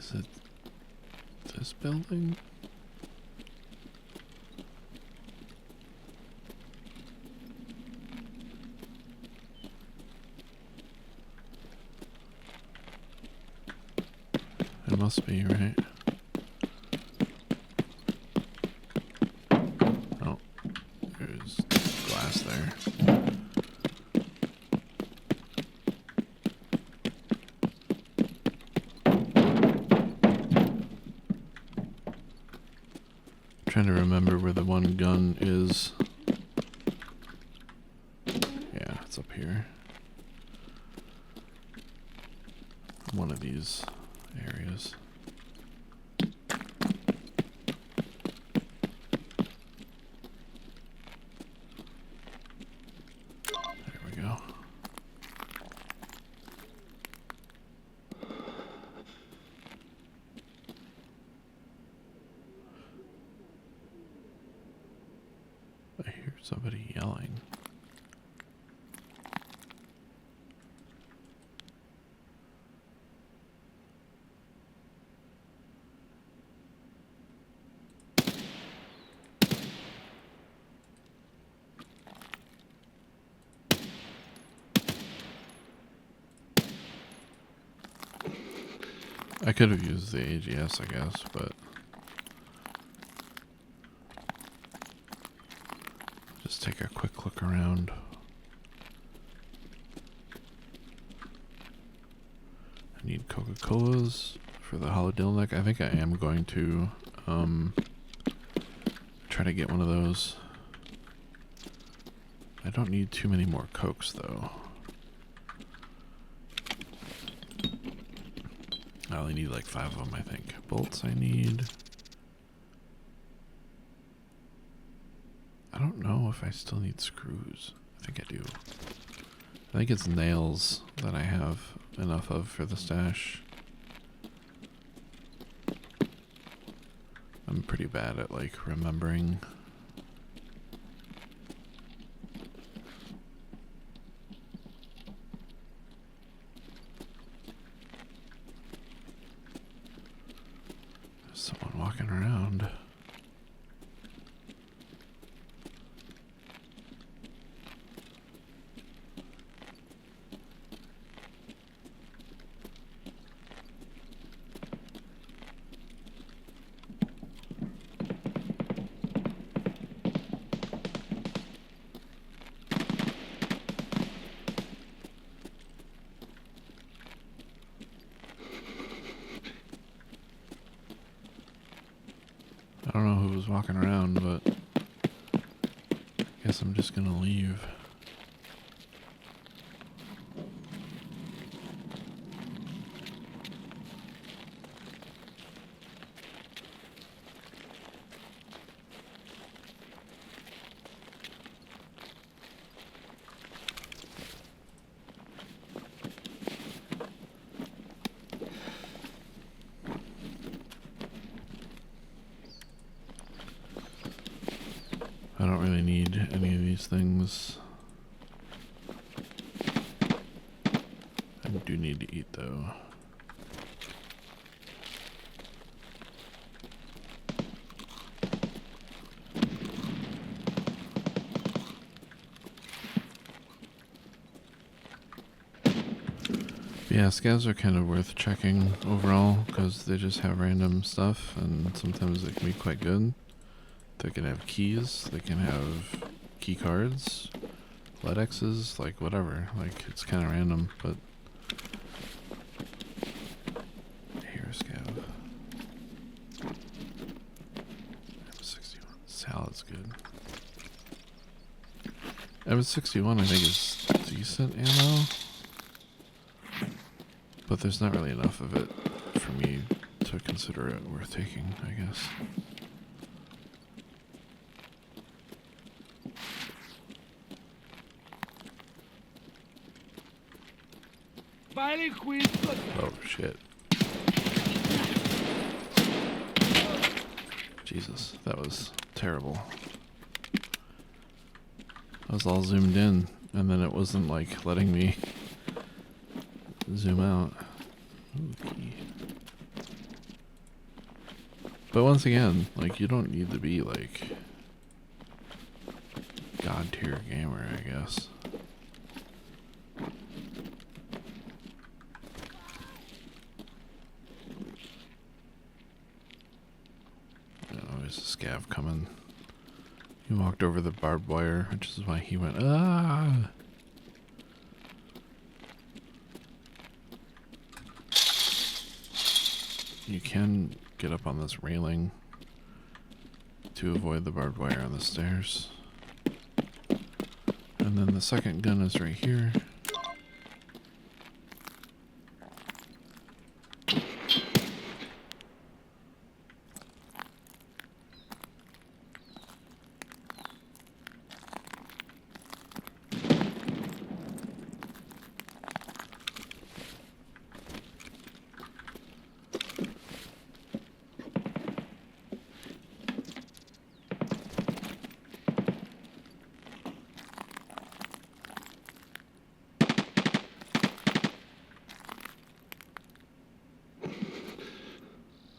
Is it this building? It must be, right? Oh, there's glass there. Trying to remember where the one gun is. Yeah, it's up here. One of these areas. There we go. I hear somebody yelling. I could have used the AGS, I guess, but just take a quick look around. I need Coca-Colas for the holodilnick. I think I am going to try to get one of those. I don't need too many more Cokes though. I only need like 5 of them, I think. Bolts I need. I don't know if I still need screws. I think I do. I think it's nails that I have enough of for the stash. I'm pretty bad at like remembering. There's someone walking around. I don't know who was walking around, but I guess I'm just gonna leave. I don't really need any of these things. I do need to eat though. Yeah, scavs are kind of worth checking overall because they just have random stuff and sometimes they can be quite good. They can have keys, they can have key cards, LEDXs, like whatever. Like it's kind of random, but here, scav. M61 salad's good. M61 I think is decent ammo, but there's not really enough of it for me to consider it worth taking, I guess. Oh shit. Jesus, that was terrible. I was all zoomed in, and then it wasn't like letting me zoom out. Ooh, key. But once again, like, you don't need to be, like, god tier gamer, I guess. Oh, there's a scav coming. He walked over the barbed wire, which is why he went, ah! You can get up on this railing to avoid the barbed wire on the stairs. And then the second gun is right here.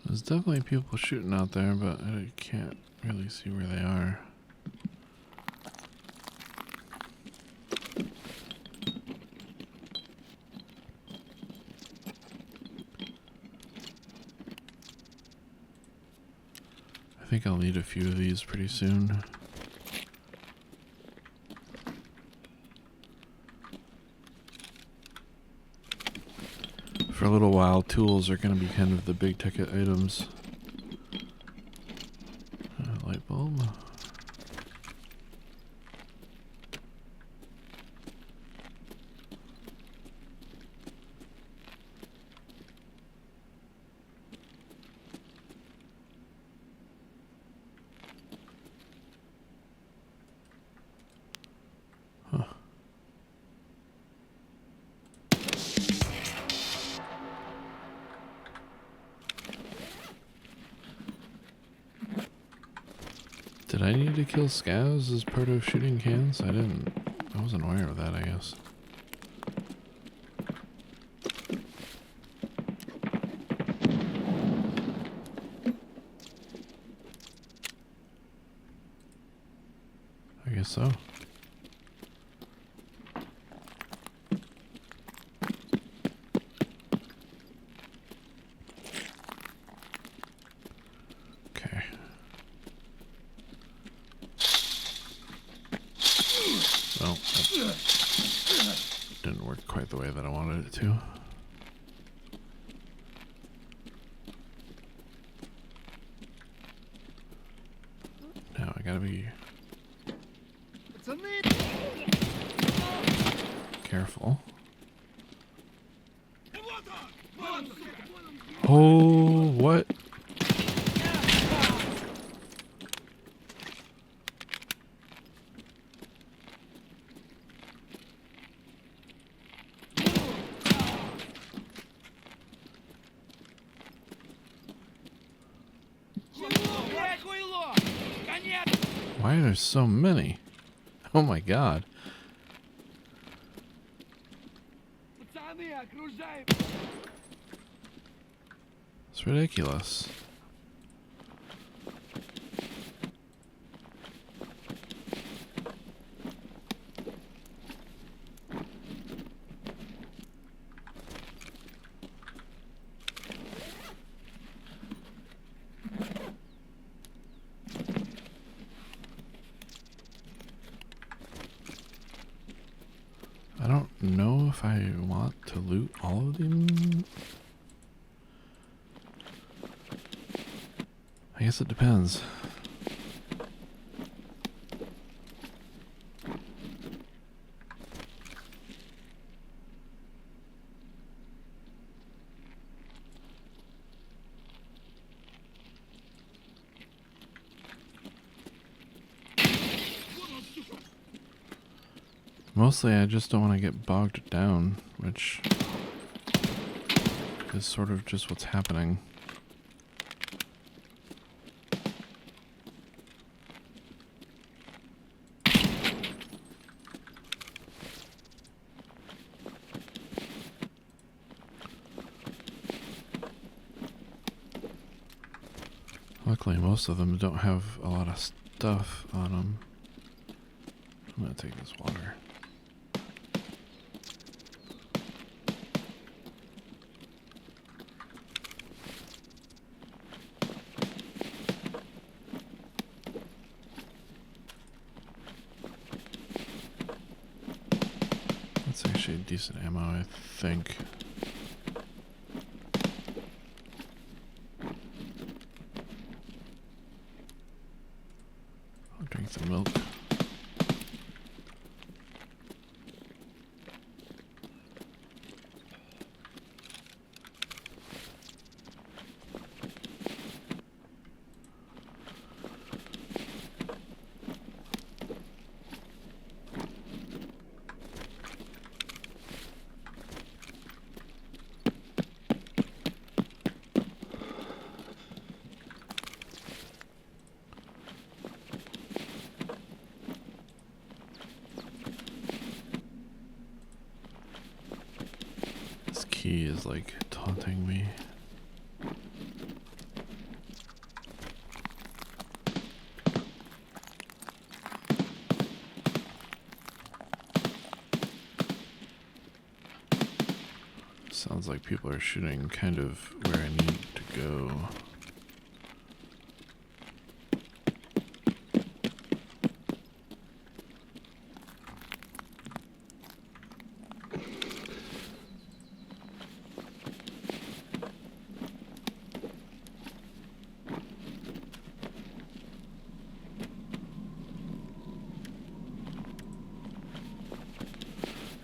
There's definitely people shooting out there, but I can't really see where they are. I think I'll need a few of these pretty soon. For a little while, tools are going to be kind of the big ticket items. Light bulb. Huh. Did I need to kill scavs as part of shooting cans? I wasn't aware of that, I guess. I guess so. Okay. Well, that didn't work quite the way that I wanted it to. Now I gotta be careful. Oh, what? Why are there so many? Oh my god. It's ridiculous. I don't know if I want to loot all of them. I guess it depends. Mostly I just don't want to get bogged down, which is sort of just what's happening. Luckily, most of them don't have a lot of stuff on them. I'm gonna take this water. That's actually decent ammo, I think. I'll drink the milk. Key is like taunting me. Sounds like people are shooting kind of where I need to go.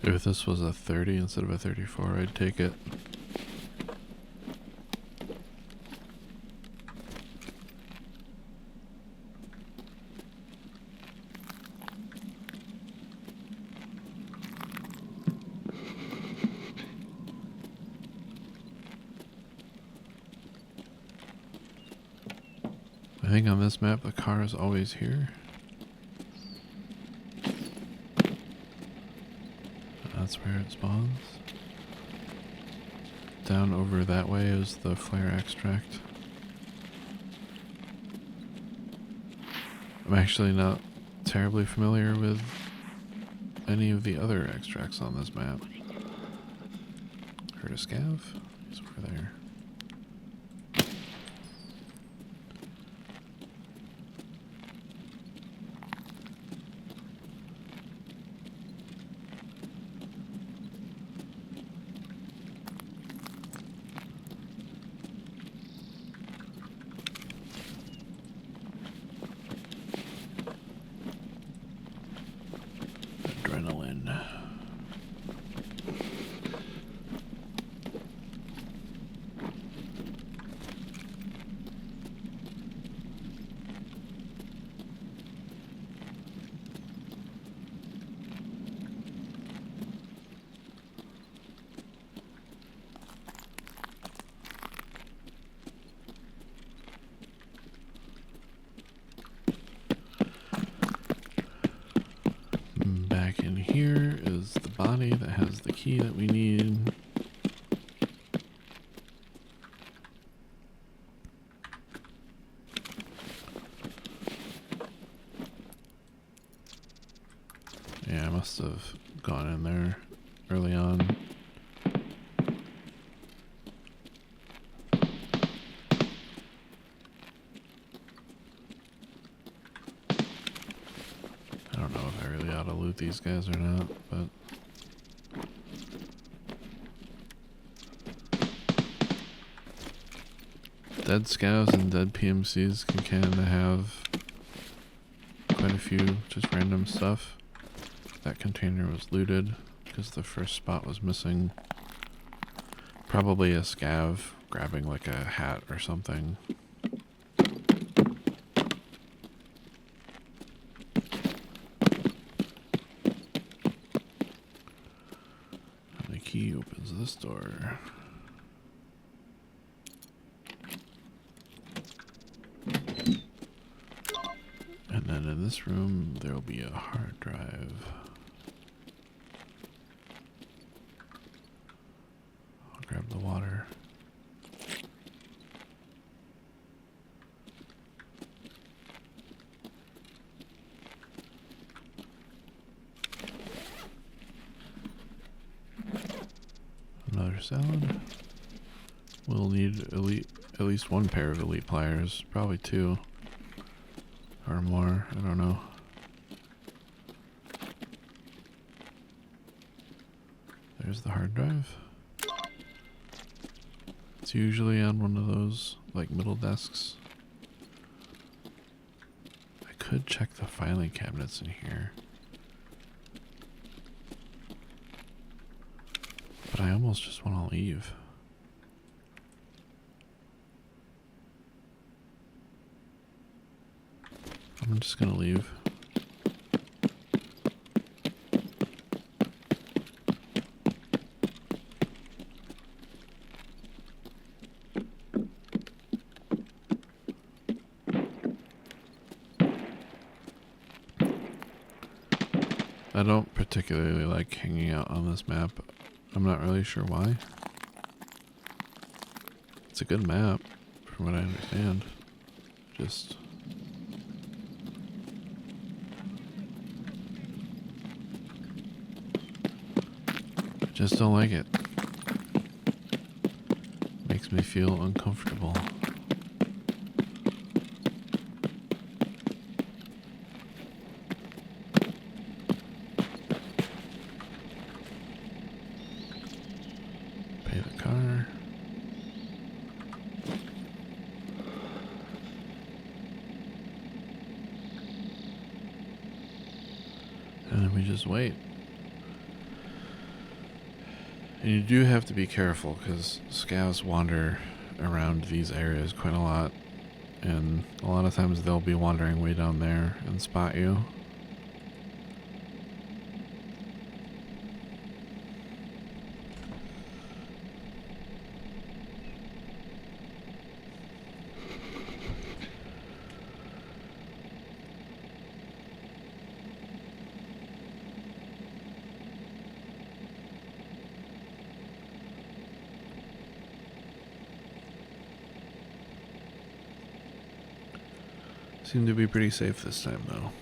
If this was a 30 instead of a 34, I'd take it. I think on this map the car is always here. That's where it spawns. Down over that way is the flare extract. I'm actually not terribly familiar with any of the other extracts on this map. Heard a scav? He's over there. Adrenaline. Back in here is the body that has the key that we need. Yeah, I must have gone in there early on. I don't know if I really ought to loot these guys or not, but dead scouts and dead PMCs can kind of have quite a few just random stuff. That container was looted because the first spot was missing. Probably a scav grabbing like a hat or something. And the key opens this door. And then in this room, there will be a hard drive. I'll grab the water. salad. We'll need at least one pair of elite pliers, probably two or more, I don't know. There's the hard drive. It's usually on one of those like middle desks. I could check the filing cabinets in here, but I almost just want to leave. I'm just gonna leave. I don't particularly like hanging out on this map. I'm not really sure why. It's a good map, from what I understand. Just... I just don't like it. Makes me feel uncomfortable. Pay the car. And then we just wait. And you do have to be careful because scavs wander around these areas quite a lot. And a lot of times they'll be wandering way down there and spot you. Seem to be pretty safe this time, though.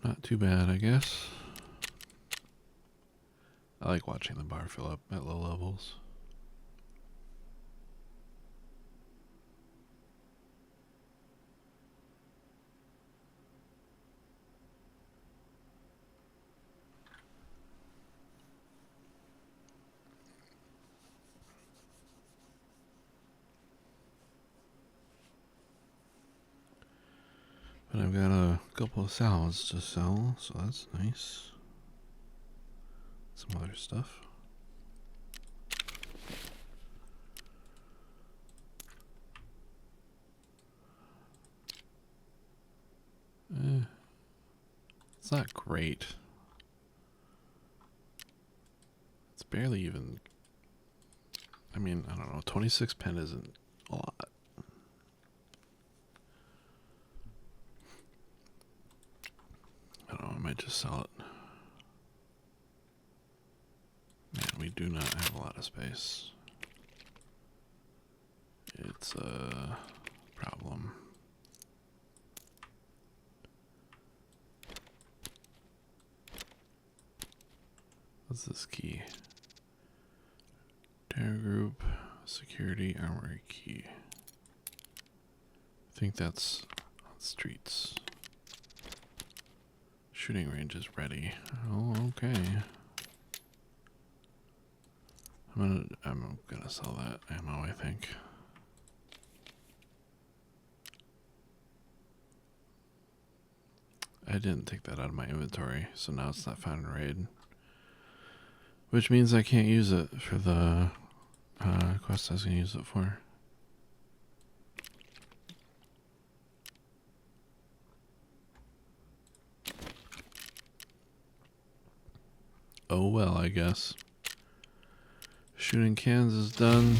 Not too bad, I guess. I like watching the bar fill up at low levels. But I've got a couple of salads to sell, so that's nice. Some other stuff. It's not great. It's barely even... I mean, I don't know, 26 pen isn't a lot. I don't know, I might just sell it. Man, we do not have a lot of space. It's a problem. What's this key? Terror group, security, armory key. I think that's on streets. Shooting range is ready. Oh, okay. I'm gonna sell that ammo, I think. I didn't take that out of my inventory, so now it's not found in raid. Which means I can't use it for the quest I was gonna use it for. Oh well, I guess. Shooting cans is done.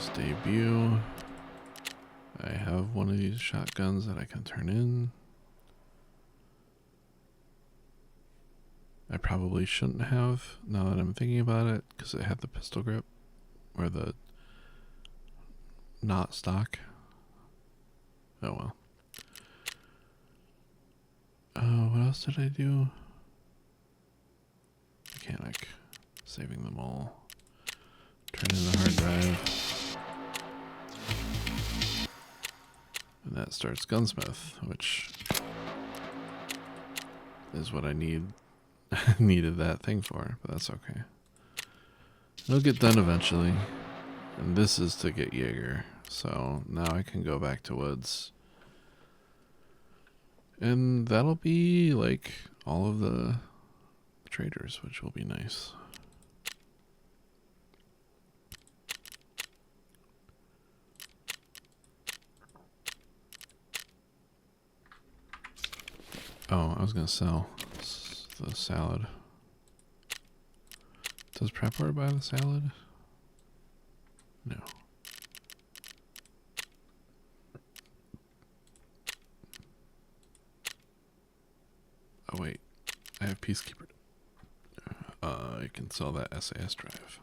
Let's debut. I have one of these shotguns that I can turn in. I probably shouldn't have, now that I'm thinking about it, because it had the pistol grip, or the not stock. Oh well. What else did I do? Mechanic. Saving them all. Turn in the hard drive. And that starts Gunsmith, which is what I needed that thing for, but that's okay. It'll get done eventually. And this is to get Jaeger, so now I can go back to Woods. And that'll be like all of the traders, which will be nice. Oh, I was gonna sell the salad. Does Prepware buy the salad? No. Oh wait, I have Peacekeeper. I can sell that SAS drive.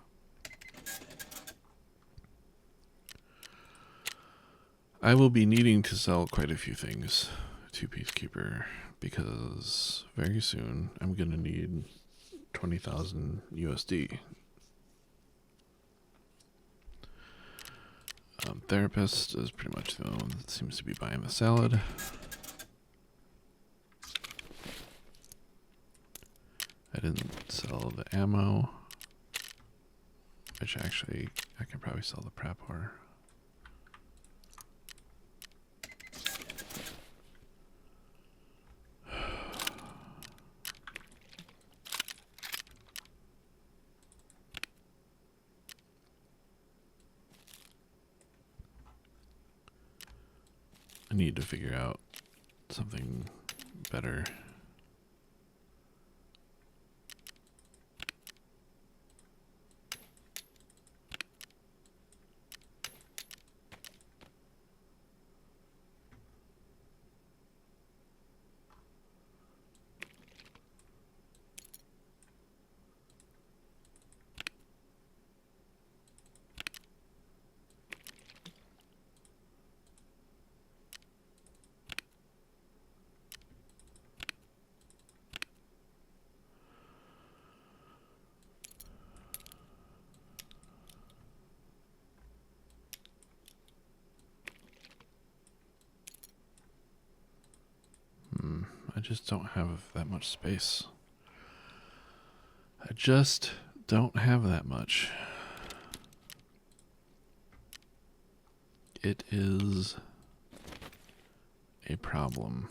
I will be needing to sell quite a few things to Peacekeeper because very soon I'm gonna need 20,000 USD. Therapist is pretty much the only one that seems to be buying the salad. I didn't sell the ammo, which actually I can probably sell the Prepware. I need to figure out something better. I just don't have that much space. I just don't have that much. It is a problem.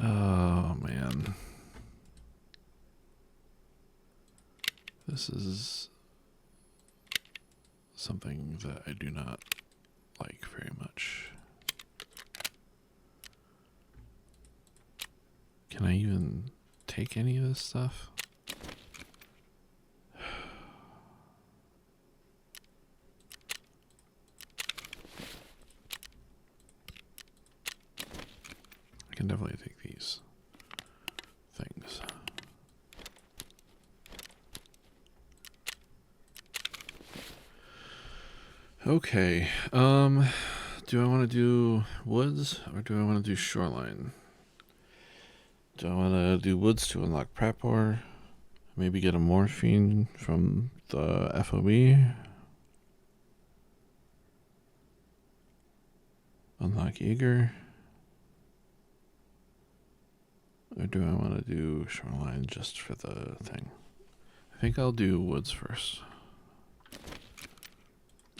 Oh man. This is something that I do not like very much. Can I even take any of this stuff? I can definitely take these things. Okay, do I want to do woods or do I want to do shoreline? Do I want to do woods to unlock Prepware? Maybe get a morphine from the FOB? Unlock Jaeger? Or do I want to do shoreline just for the thing? I think I'll do woods first.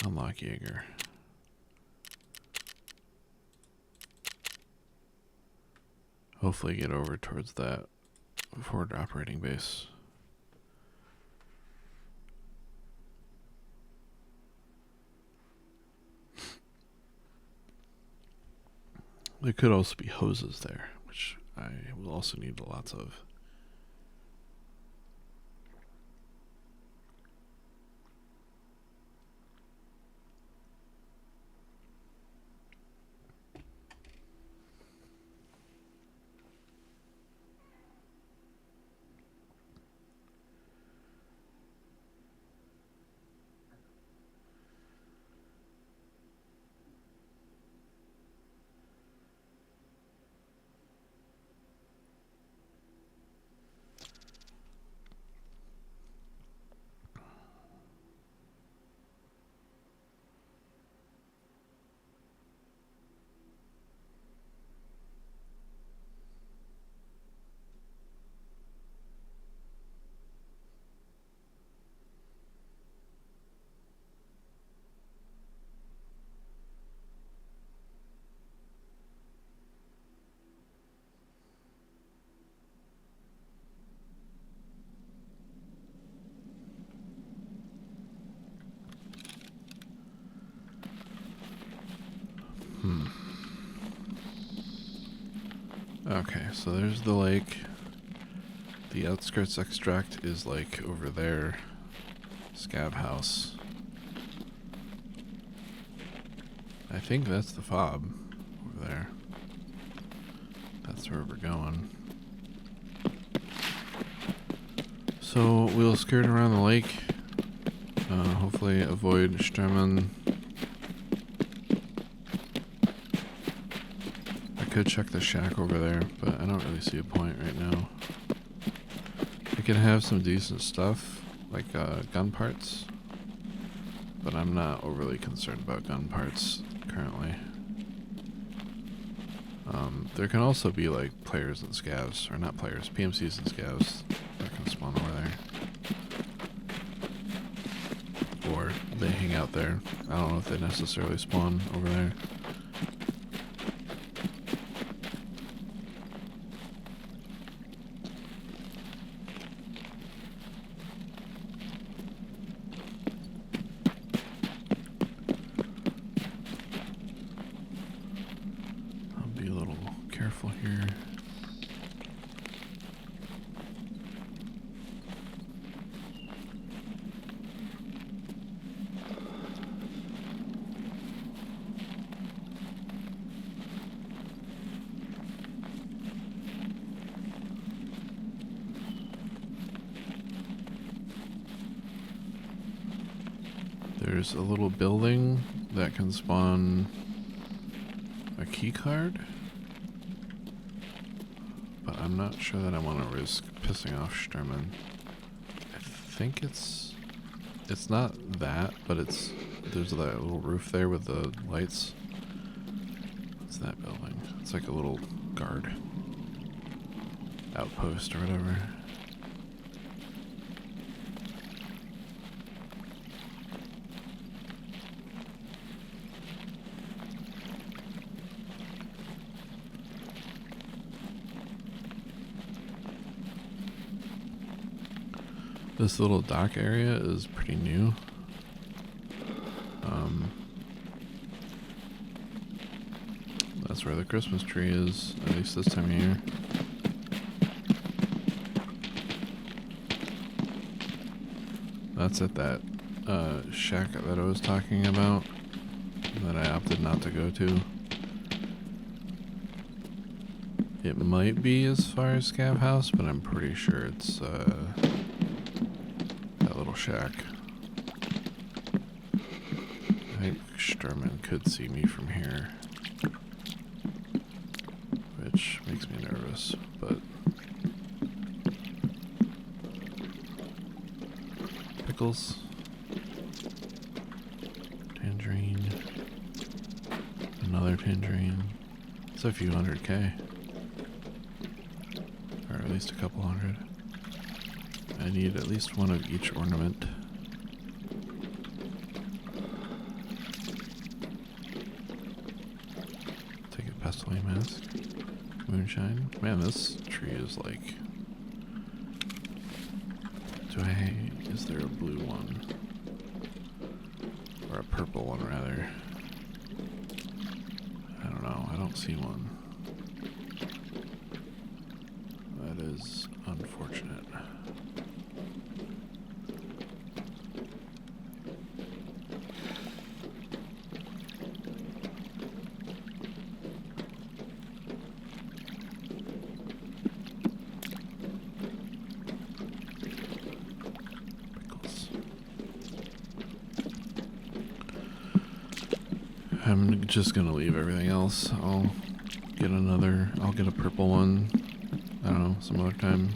Unlock Jaeger. hopefully get over towards that forward operating base. There could also be hoses there, which I will also need lots of. Okay, so there's the lake. The outskirts extract is like over there. Scav house. I think that's the fob over there. That's where we're going. So we'll skirt around the lake. Hopefully avoid Sturman. I could check the shack over there, but I don't really see a point right now. I can have some decent stuff, like gun parts, but I'm not overly concerned about gun parts currently. There can also be like players and scavs, or not players, PMCs and scavs that can spawn over there. Or they hang out there. I don't know if they necessarily spawn over there. Here. There's a little building that can spawn a key card. I'm not sure that I want to risk pissing off Sturman. I think it's not that, but there's that little roof there with the lights. What's that building? It's like a little guard outpost or whatever. This little dock area is pretty new. That's where the Christmas tree is, at least this time of year. That's at that shack that I was talking about that I opted not to go to. It might be as far as Scav House, but I'm pretty sure it's little shack. I think Sturman could see me from here, which makes me nervous, but pickles, tangerine, another tangerine. It's a few 100K, or at least a couple hundred. I need at least one of each ornament. Take a pestle mask. Moonshine. Man, this tree is like... Is there a blue one? Or a purple one, rather. I don't know. I don't see one. That is unfortunate. I'm just gonna leave everything else. I'll get a purple one. I don't know, some other time.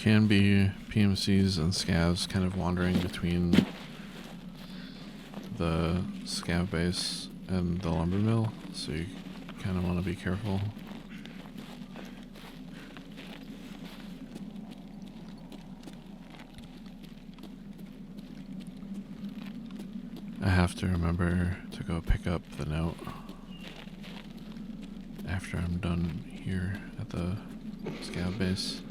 Can be PMCs and scavs kind of wandering between the scav base and the lumber mill, so you kind of want to be careful. I have to remember to go pick up the note after I'm done here at the scav base.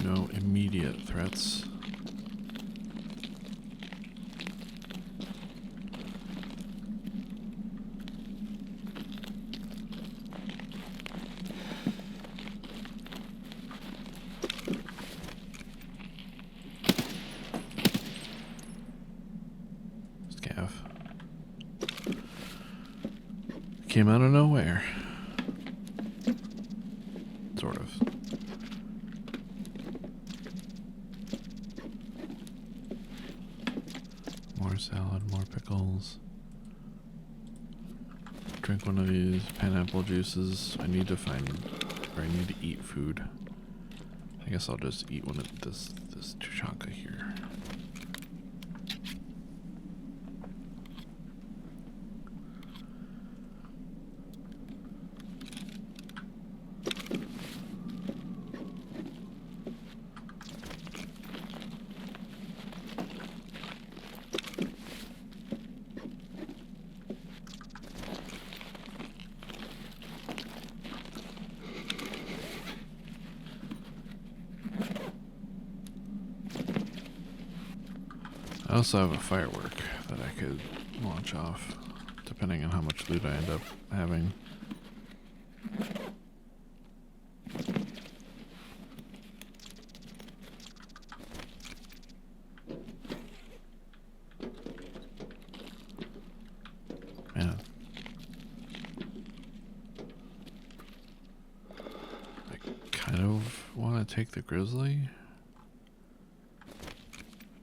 No immediate threats. Scav. Came out of nowhere. Sort of. More salad, more pickles. Drink one of these pineapple juices. I need to eat food. I guess I'll just eat one of this tuchanka here. I also have a firework that I could launch off, depending on how much loot I end up having. Man. I kind of want to take the grizzly,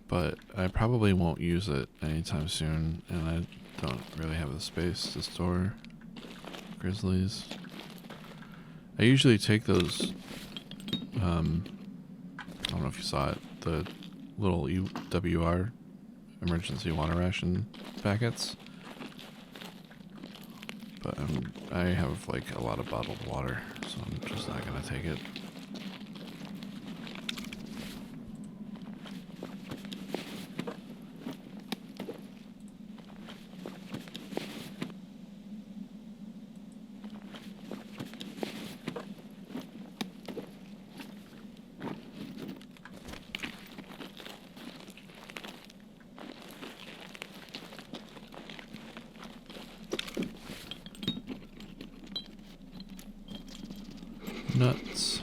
but I probably won't use it anytime soon, and I don't really have the space to store grizzlies. I usually take those, I don't know if you saw it, the little EWR, emergency water ration packets, but I have like a lot of bottled water, so I'm just not going to take it. Nuts.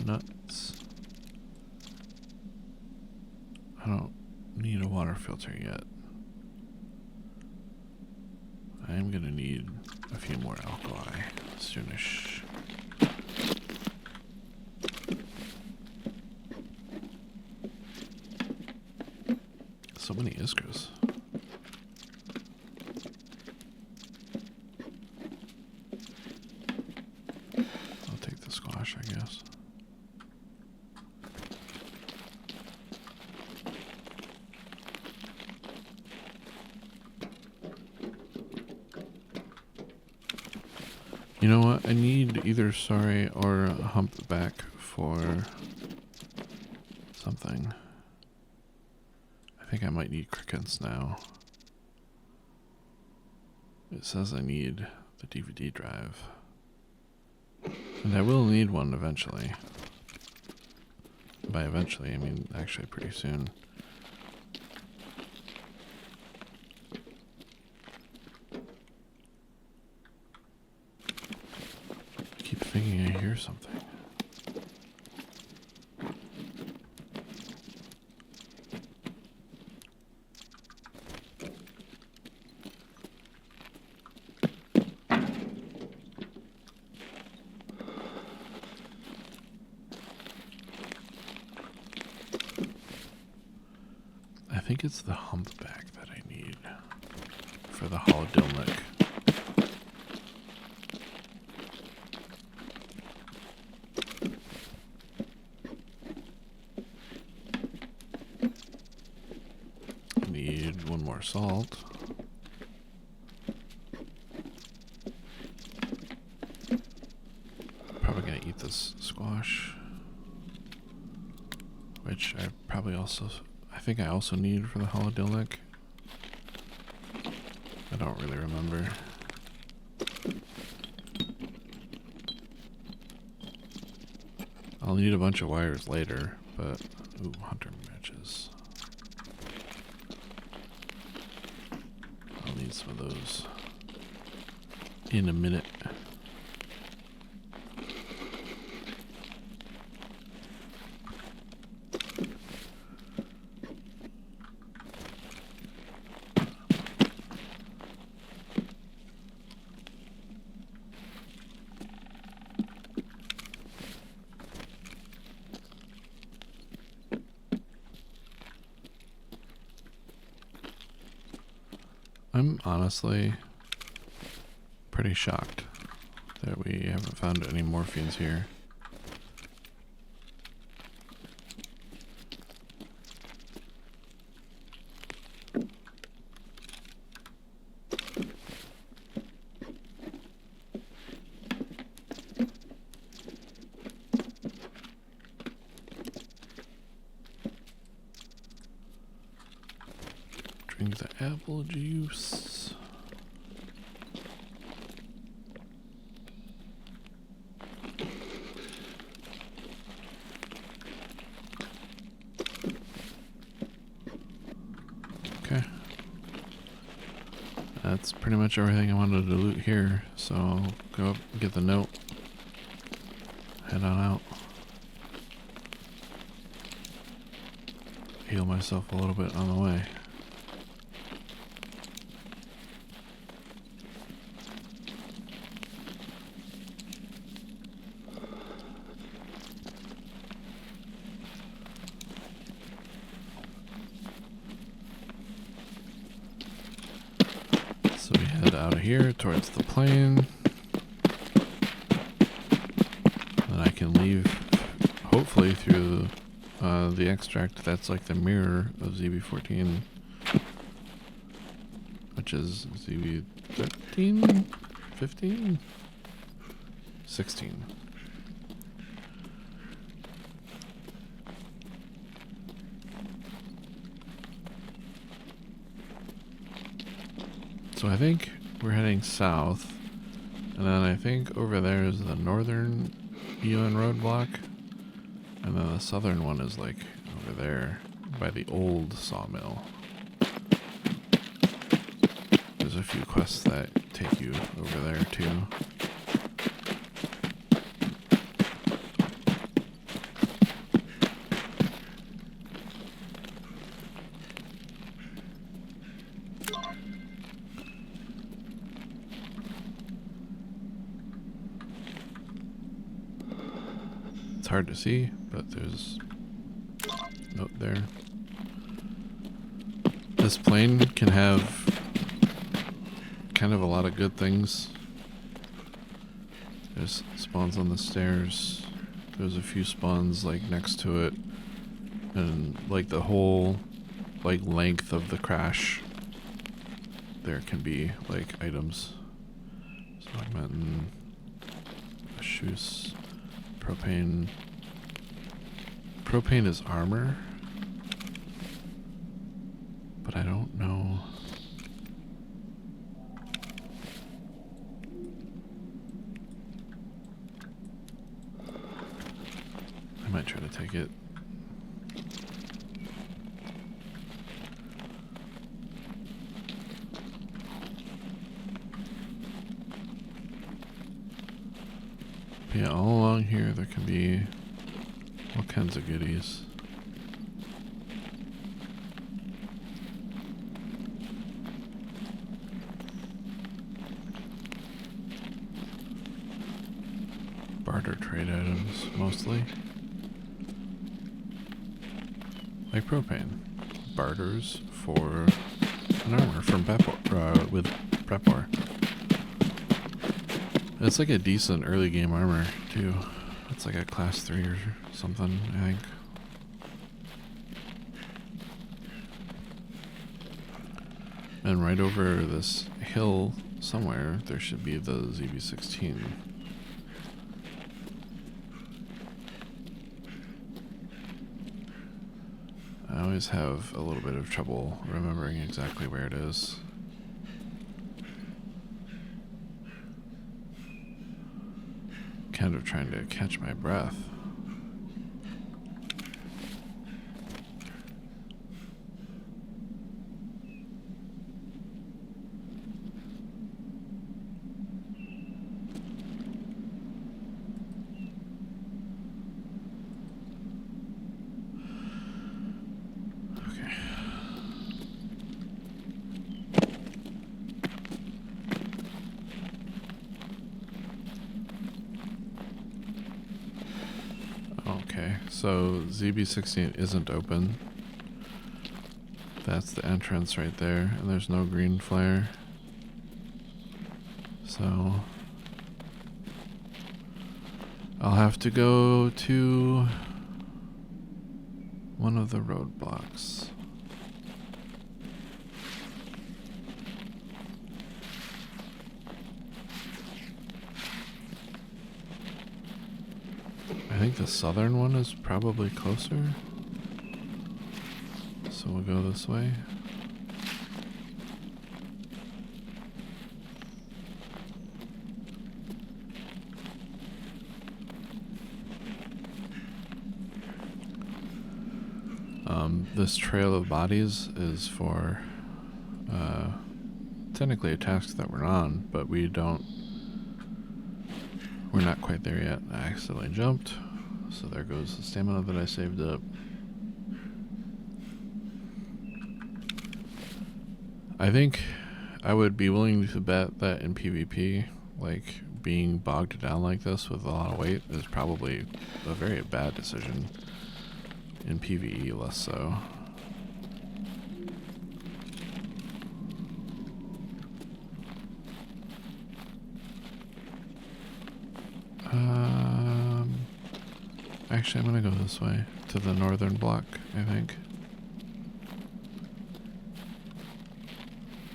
Nuts. I don't need a water filter yet. I am gonna need a few more alkali soonish. so many iskras. I'll take the squash, I guess. You know what? I need either sorry or humpback for something. I think I might need crickets now. It says I need the DVD drive. And I will need one eventually. By eventually, I mean actually pretty soon. I keep thinking I hear something. I think it's the humpback that I need for the holodilnick. Need one more salt. Probably gonna eat this squash, which I probably also, I think I also need for the holodilnick. I don't really remember. I'll need a bunch of wires later, but ooh, hunter matches. I'll need some of those in a minute. I'm honestly pretty shocked that we haven't found any morphines here. Drink the apple juice. Okay. That's pretty much everything I wanted to loot here, so I'll go up and get the note. Head on out. Heal myself a little bit on the way. So we head out of here towards the plane. And I can leave, hopefully, through the extract that's like the mirror of ZB14, which is ZB13, 15, 16. So I think we're heading south, and then I think over there is the northern UN roadblock, and then the southern one is like over there by the old sawmill. There's a few quests that take you over there too. It's hard to see, but there's a note there. This plane can have kind of a lot of good things. There's spawns on the stairs. There's a few spawns like next to it, and like the whole like length of the crash there can be like items. Augmentin, shoes, propane. Propane is armor, but I don't know. I might try to take it. But yeah, all along here there can be all kinds of goodies. Barter trade items, mostly. Like propane. Barters for an armor from with Prepor. It's like a decent early game armor, too. It's like a class 3 or something, I think. And right over this hill somewhere, there should be the ZB-16. I always have a little bit of trouble remembering exactly where it is. Kind of trying to catch my breath. Okay, so ZB-16 isn't open. That's the entrance right there, and there's no green flare. So I'll have to go to one of the roadblocks. I think the southern one is probably closer. So we'll go this way. This trail of bodies is for technically a task that we're on, but we're not quite there yet. I accidentally jumped, so there goes the stamina that I saved up. I think I would be willing to bet that in PvP, like being bogged down like this with a lot of weight is probably a very bad decision. In PvE, less so. Actually, I'm gonna go this way to the northern block, I think.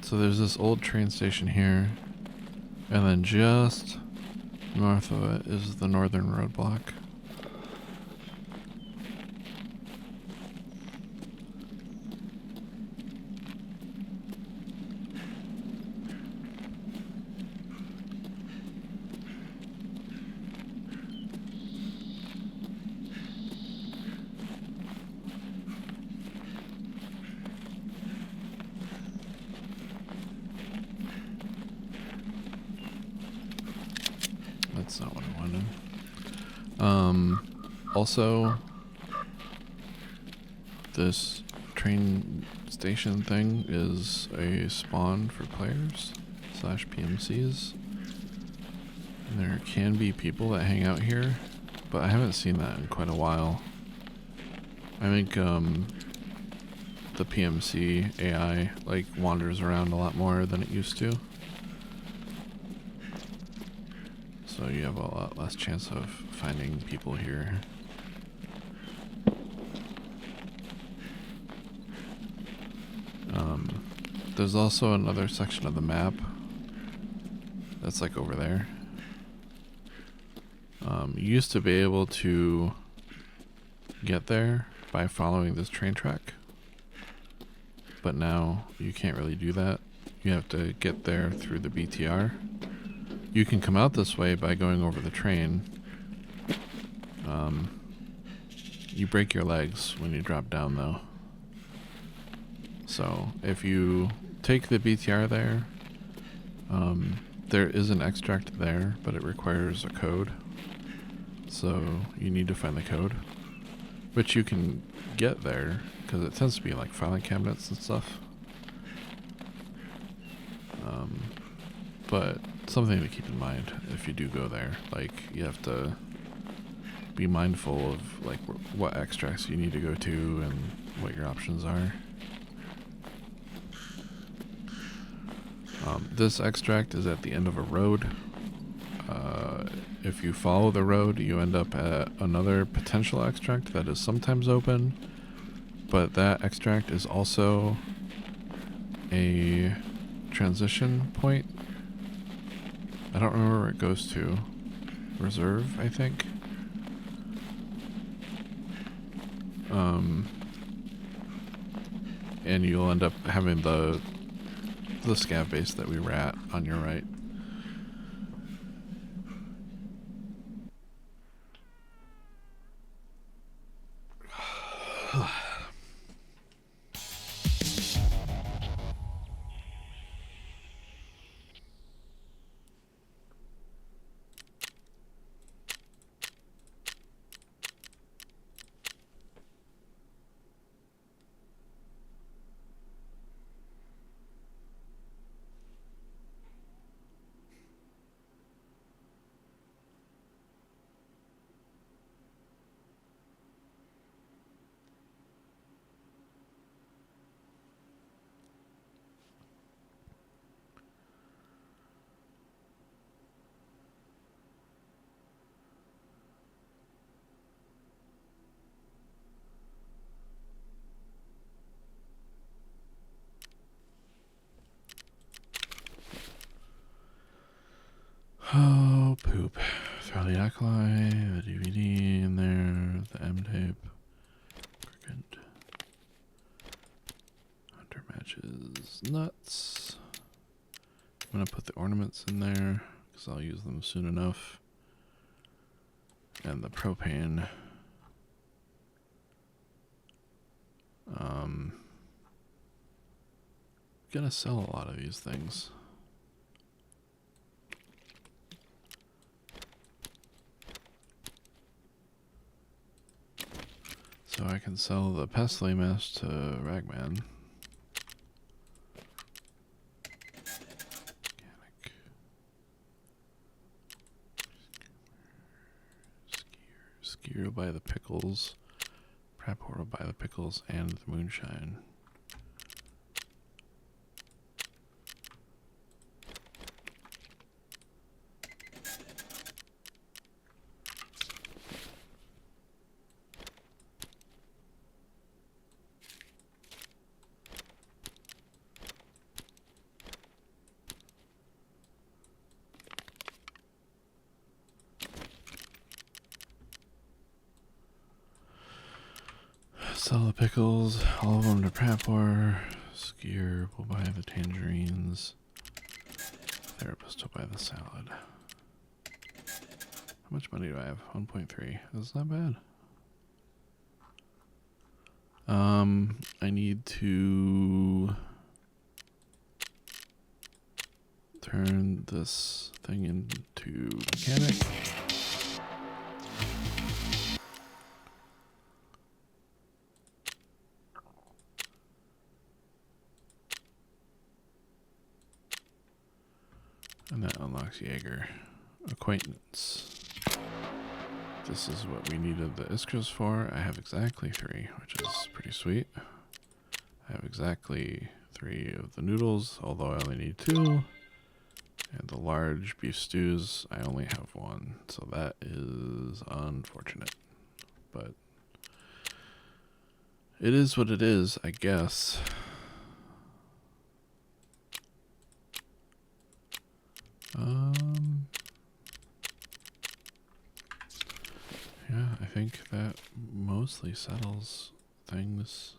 So there's this old train station here, and then just north of it is the northern roadblock. That's not what I wanted. Also, this train station thing is a spawn for players / PMCs. And there can be people that hang out here, but I haven't seen that in quite a while. I think the PMC AI like wanders around a lot more than it used to. So you have a lot less chance of finding people here. There's also another section of the map that's like over there. You used to be able to get there by following this train track, but now you can't really do that. You have to get there through the BTR. You can come out this way by going over the train. You break your legs when you drop down though. So if you take the BTR there, there is an extract there, but it requires a code. So you need to find the code, which you can get there because it tends to be like filing cabinets and stuff. But something to keep in mind if you do go there, like you have to be mindful of like what extracts you need to go to and what your options are. This extract is at the end of a road. If you follow the road, you end up at another potential extract that is sometimes open, but that extract is also a transition point. I don't remember where it goes to. Reserve, I think. And you'll end up having the scav base that we were at on your right. Oh, poop. Throw the alkali, the DVD in there, the M-tape. Cricket. Hunter matches nuts. I'm going to put the ornaments in there because I'll use them soon enough. And the propane. Gonna sell a lot of these things. So I can sell the Pestily Mist to Ragman. Mechanic. Skier will buy the pickles. Prapor will buy the pickles and the moonshine. Sell the pickles, all of them to Prapor. Skier will buy the tangerines. Therapist will buy the salad. How much money do I have? 1.3. That's not bad. I need to turn this thing into mechanic. And that unlocks Jaeger. Acquaintance. This is what we needed the Iskras for. I have exactly 3, which is pretty sweet. I have exactly 3 of the noodles, although I only need 2. And the large beef stews, I only have 1. So that is unfortunate. But it is what it is, I guess. Yeah, I think that mostly settles things.